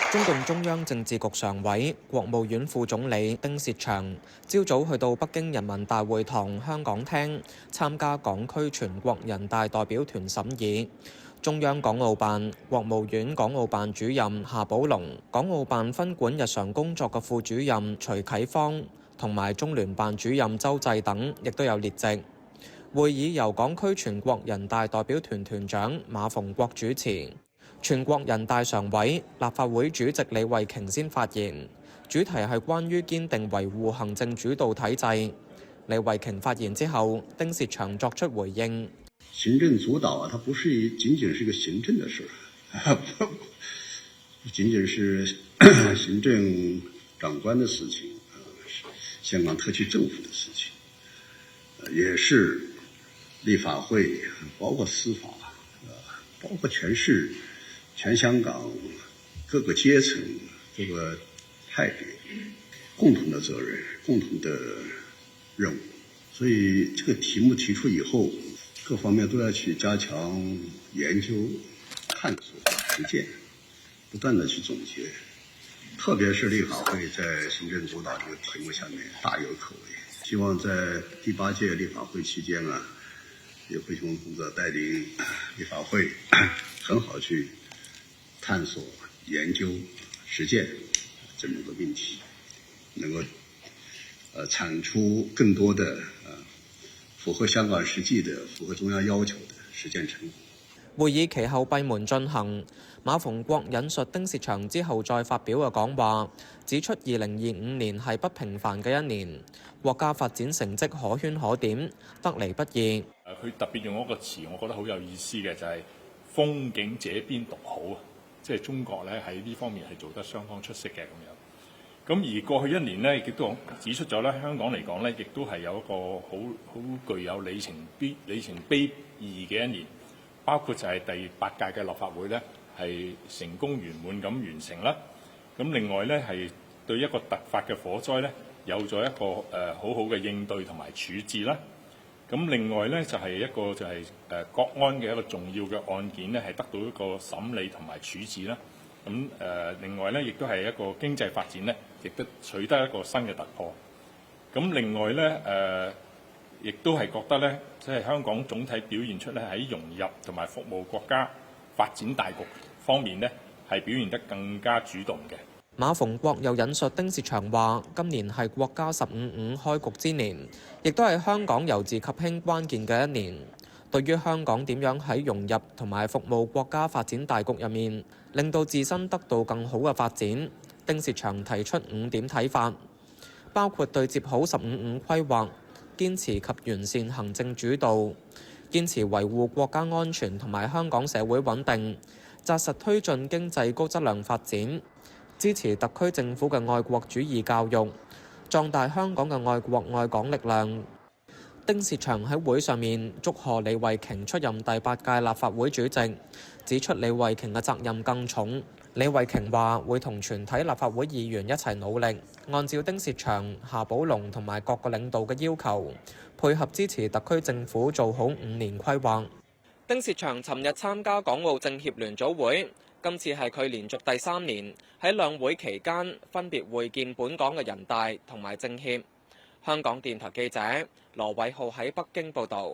中共中央政治局常委、國務院副總理丁薛祥朝早去到北京人民大會堂香港廳參加港區全國人大代表團審議。中央港澳辦、國務院港澳辦主任夏寶龍、港澳辦分管日常工作嘅副主任徐啟芳同埋中聯辦主任周濟等，亦都有列席。會議由港區全國人大代表團團長馬逢國主持。全國人大常委、立法會主席李慧瓊先發言，主題係關於堅定維護行政主導體制。李慧瓊發言之後，丁薛祥作出回應。行政主導啊，它不是僅僅是一個行政的事，不僅僅是行政長官的事情，香港特區政府的事情，也是立法會，包括司法，包括全香港各個階層、各個派別共同的責任、共同的任務。所以這個題目提出以後，各方面都要去加強研究、探索、實踐，不斷的去總結。特別是立法會在行政主導這個題目下面大有可為。希望在第8屆立法會期間啊，李慧瓊同志帶領立法會很好去探索、研究、實踐這麼個命題，能夠產出更多的符合香港實際的、符合中央要求的實踐成果。會議其後閉門進行，馬逢國引述丁薛祥之後再發表嘅講話，指出2025年係不平凡嘅一年，國家發展成績可圈可點，得嚟不易。佢特別用一個詞，我覺得好有意思嘅就係風景這邊獨好啊！即係中國咧喺呢方面係做得相當出色嘅咁樣。咁而過去一年呢，亦都指出咗咧，香港嚟講咧，亦都係有一個好具有里程碑意義嘅一年，包括就係第8屆嘅立法會咧係成功圓滿咁完成啦。咁另外咧係對一個突發嘅火災咧有咗一個好好嘅應對同埋處置啦。咁另外咧就係一個就係國安嘅一個重要嘅案件咧係得到一個審理同埋處置啦。咁另外咧亦都係一個經濟發展咧，亦都取得一個新嘅突破。咁另外咧亦都係覺得咧，即係香港總體表現出咧喺融入同埋服務國家發展大局方面咧，係表現得更加主動嘅。馬逢國又引述丁薛祥話：今年係國家15.5開局之年，亦都係香港由治及興關鍵嘅一年。對於香港點樣喺融入同埋服務國家發展大局入面，令到自身得到更好嘅發展，丁薛祥提出5點睇法，包括對接好15.5規劃，堅持及完善行政主導，堅持維護國家安全同埋香港社會穩定，紮實推進經濟高質量發展，支持特區政府嘅愛國主義教育，壯大香港嘅愛國愛港力量。丁薛祥喺會上面祝賀李慧瓊出任第8屆立法會主席，指出李慧瓊嘅責任更重。李慧瓊話會同全體立法會議員一齊努力，按照丁薛祥、夏寶龍同埋各個領導嘅要求，配合支持特區政府做好5年規劃。丁薛祥尋日參加港澳政協聯組會，今次係佢連續第3年喺兩會期間分別會見本港嘅人大同埋政協。香港電台記者羅偉浩喺北京報導。